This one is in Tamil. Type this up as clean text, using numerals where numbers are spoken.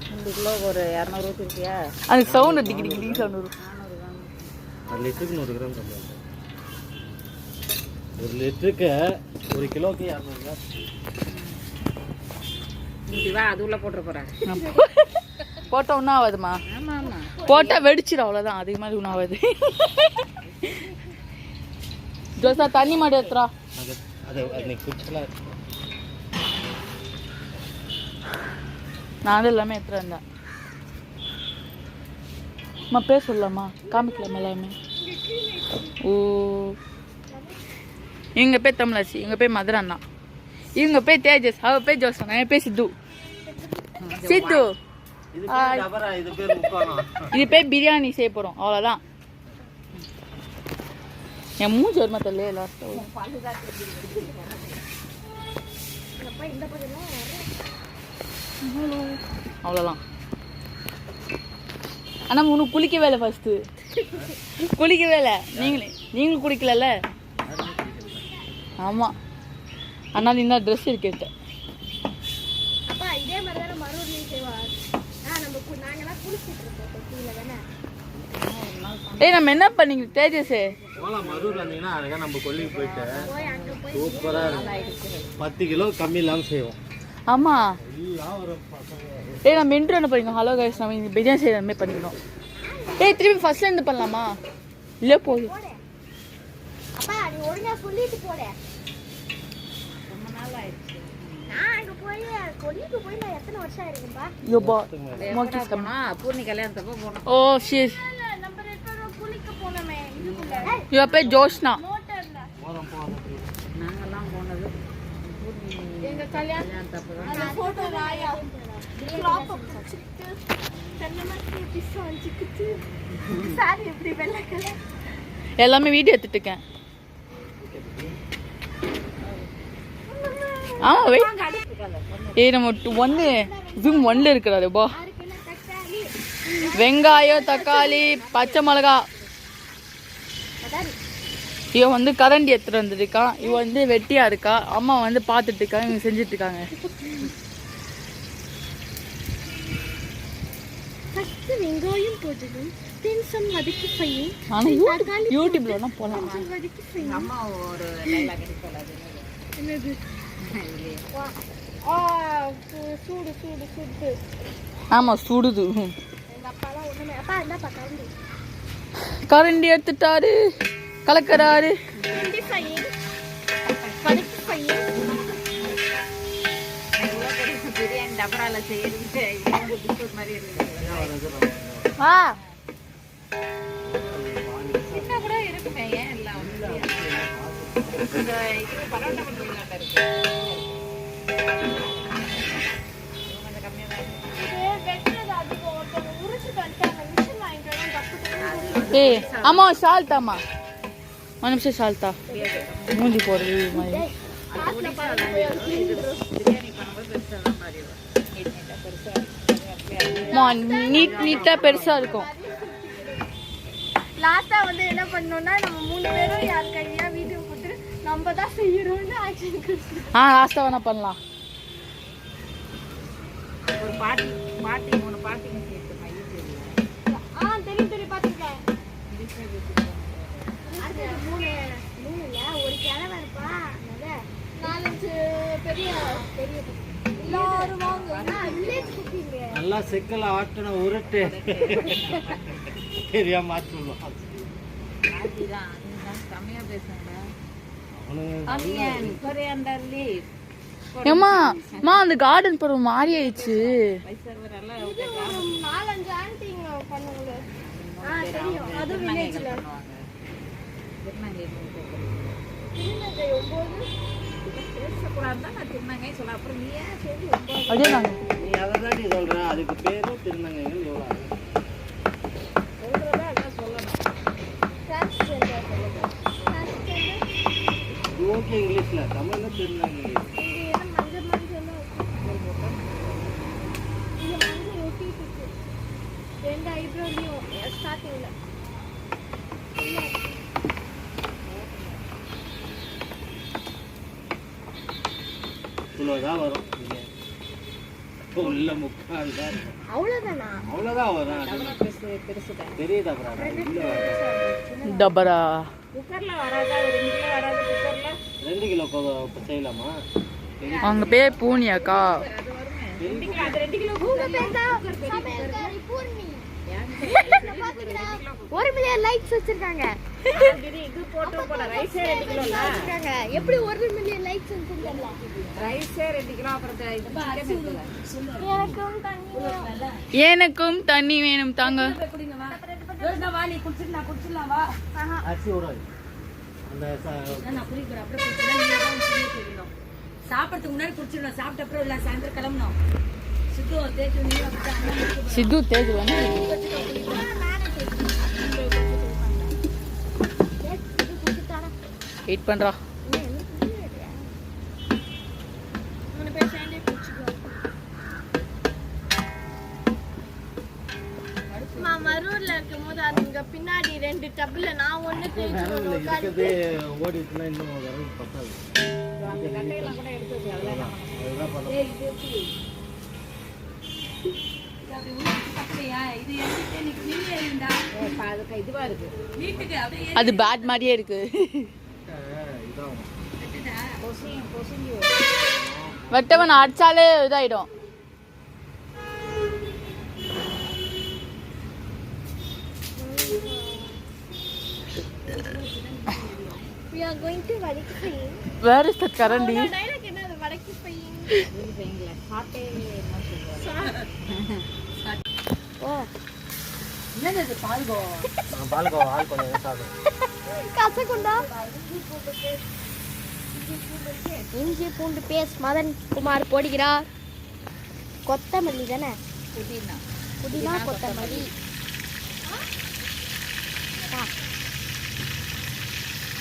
ரெண்டு கிலோ ஒரு 200 ஊற்றிருக்கியா? அதுக்கு சவுண்ட் டிகிரி சவுண்ட் வரும். 1 லிட்டருக்கு 100 கிராம் தருவாங்க. 1 லிட்டருக்கு 1 கிலோக்கு 200 கிராம். வா அது உள்ள போட்டுற போகிறேன். போட்டால் ஒன்றும் ஆகாதுமா. ஆமாம் ஆமாம், போட்டால் வெடிச்சிடும், அவ்வளோதான். அதுக்கு மாதிரி ஒன்றும் ஆகாது. ஜோசா தண்ணி மாடி எடுத்துறா. அது குடிச்சலாம். நான் எல்லாமே எடுத்துகிட்டு வந்தேன். அம்மா பேர் சொல்லலாமா? காமிக்கலாமா எல்லாமே? ஓ, இவங்க பேர் தமிழாச்சி, இவங்க பேர் மதுராண்ணா, இவங்க பேர் தேஜஸ், அவ பேர் ஜோசனா, என் பேர் சித்து. சித்து இது பேர் பிரியாணி செய்ய போகிறோம், அவ்வளோதான். என் மூஞ்சி வருமா தள்ளே லாஸ்ட். அவ்வளோதான். ஆனால் உனக்கு குளிக்கவே இல்லை ஃபஸ்ட்டு. குளிக்கவே இல்லை. நீங்களும் குளிக்கலல்ல? ஆமாம். ஆனால் இன்னும் ட்ரெஸ் இருக்கேன். ஏய் நம்ம என்ன பண்ணீங்க தேஜஸே? மரூர் வந்தீங்கன்னா அழகா நம்ம கொல்லிக்கு போயிட்டு சூப்பரா இருக்கும். 10 கிலோ கம்மி இல்லாமல் செய்வோம். ஆமா. ஏய் நம்ம இன்ட்ரோ என்ன பண்ணிக்கோ? ஹலோ கைஸ், நம்ம இந்த பிரியாணி செய்யற மாதிரி பண்ணிக்கணும். ஏய் திருப்பி ஃபர்ஸ்ட்ல இருந்து பண்ணலாமா? இல்ல போடு. அப்பா நீ ஒழுங்கா சொல்லிட்டு போடு. ரொம்ப நாள் ஆயிடுச்சு. நான் அங்க போய் கொல்லிக்கு போய் நான் எத்தனை வருஷம் ஆயிருக்கும்பா? யோபா மோக்கிஸ் கம்மா பூர்ணி கல்யாணத்தப்ப போறோம். Oh shit. நம்ம ரெண்டு பேரும் குளிக்க போனமே இதுக்குள்ள. யோ பே ஜோஷ்னா. நாங்கலாம் போனது எங்க கல்யாணத்தப்ப தான். அந்த போட்டோ ராயா. கிளாப் வச்சிட்டு தென்னமரத்து பிஸ் வச்சிட்டு சாரி எப்படி வெள்ளை கலர் எல்லாமே வீடியோ எடுத்துட்டு இருக்கேன். ஆமா வெயிட். ஏய் நம்ம வந்து ஜூம் 1ல இருக்குறாரு பா. வெங்காயம், தக்காளி, பச்சை மிளகா. இவன் வந்து கரண்டி எடுத்துட்டு வந்துருக்கான். இவன் வந்து வெட்டியா இருக்கா. அம்மா வந்து பார்த்துட்டு இருக்காங்க, இவங்க செஞ்சுட்டு இருக்காங்க. வெங்காயம் போட்டுடும் டென்ஷன் வதக்கி செய்யும். ஆனா யூடியூப்ல வேணா போலாம். அம்மா ஒரு டைலாக் எடுக்கலாது. என்னது? சூடு சூடு சூடு. ஆமா சுடுது. எங்க அப்பாலாம் ஒண்ணுமே. அப்பா என்ன கரண்டி கரண்டி எடுத்துட்டாரு, கலக்கறாரு. கரண்டி செய்யும் வதக்கி செய்யும். பிரியாணி டபரால செய்யிட்டு பிஸ்கட் மாதிரி இருக்கு. ஆ சின்ன கூட இருக்குமே, ஏன் எல்லாம் இந்த இது பரோட்டா பண்ணுறீங்களா இருக்கு. கொஞ்சம் கம்மியாக தான் இருக்கு. ஏய் அம்மா சால்ட்டாமா, ஒரு நிமிஷம் சால்ட்டா மூஞ்சி போடுறது மாதிரி. நீட்டா பெருசா இருக்கும். லாஸ்டா வந்து என்ன பண்ணோம்னா நம்ம 3 பேரும் யார் கையா வீடியோ போட்டு நம்ம தான் செய்யறோம்னு ஆக்சன் கொடுத்து. லாஸ்டா வேணா பண்ணலாம். ஒரு பாட்டி 3 பாட்டிங்க சேர்த்து யூடியூப்ல. தெரியும் பாத்துக்கேன். அது 3 இல்ல ஒரு கிழவ இருப்பா. 4-5 பெரிய எல்லாரும் வாங்க. வில்லேஜ் குக்கிங் நல்லா செக்கல ஆட்டன உருட்டு சரியா மாத்துறோம். அதுதான் கம்மியா பேசுங்க. ஆனியன் கொரியாண்டர் ஏமா மா அந்த கார்டன் போற மாதிரி ஆயிடுச்சு. 4-5 ஆன்டிங்க பண்ணுங்க. தெரியும். அது வில்லேஜ்ல திருநங்கை 9 பேசக்கூடாதுதான் நான் திருநங்கை சொல்ல. அப்புறம் நீ ஏன் சரி அதே நாங்க நீ அதான் சொல்ற. அதுக்கு பேரு திருநங்கைன்னு சொல்றாங்க. சொல்றதா என்ன சொல்லணும். டிரான்ஸ்ஜெண்டர் சொல்லுங்க. ஓகே இங்கிலீஷ்ல, தமிழ்ல திருநங்கை. இது என்ன மஞ்சள் எல்லாம் இது மஞ்சள் ஒட்டிட்டு இருக்கு. 2 ஐப்ரோலையும் ஸ்டார்டிங்ல. இவ்வளோதான் வரும் இங்க. உள்ள முக்கால் தான் இருக்கும். அவ்வளவுதானா? அவ்வளோதான் வரும் அது பெரிய டபரா இல்ல டபரா குக்கர்ல வராதா? ஒரு 2 கிலோ வராது குக்கர்ல? 2 கிலோ செய்யலாமா? அவங்க பேர் பூனியாக்கா. அது வருமே. 2 கிலோ அது 2 கிலோ உங்க பேர் தான் சமையல்காரி பூர்ணி. பாத்தீங்களா? 1 மில்லியன் லைக்ஸ் வச்சிருக்காங்க. இது போட்டு போல ரைஸே 2 கிலோல. வச்சிருக்காங்க. எப்படி 1 மில்லியன் லைக்ஸ் இருக்குன்னு தெரியல. ரைஸே 2 கிலோ அப்புறம் இது சிக்கன் இருக்குல்ல. எனக்கும் தண்ணி வேணும். எனக்கும் தண்ணி வேணும் தாங்க. அரிசி விடாது அந்த சாப்பிடறதுக்கு முன்னாடி குடிச்சிடணும். சாப்பிட்ட அப்புறம் இல்லை சாயந்தரம் கிளம்பணும். சித்து தேஜ் வந்து வெயிட் பண்றா. மரூர்ல இருக்கும் போது அதுங்க பின்னாடி 2 டப்ல நான் ஒண்ணு இருக்கிறது ஓடிட்டுனா இன்னும் வரவு பத்தாது. அந்த கட்டையெல்லாம் கூட எடுத்து வச்சு அதெல்லாம் அதுதான் பண்ண அதுக்கு இதுவா இருக்கு. அது பேட் மாதிரியே இருக்கு. இதாகும். பொசுங்கி வெட்டவன் அடிச்சாலே இதாயிடும். we are going to Vadikku. Where is that currently? Dialogue என்னது வடக்கு பையன்? பையங்கள சாட்டே என்ன சொல்றாங்க? ஓ என்னது பால்கோ? பால்கோ ஆள் கொஞ்சம் சாப்பிடும். கசகுண்டா இஞ்சி பூண்டு பேஸ்ட் மதன் குமார் போடுகிறார். கொத்தமல்லி தானே? புதினா புதினா கொத்தமல்லி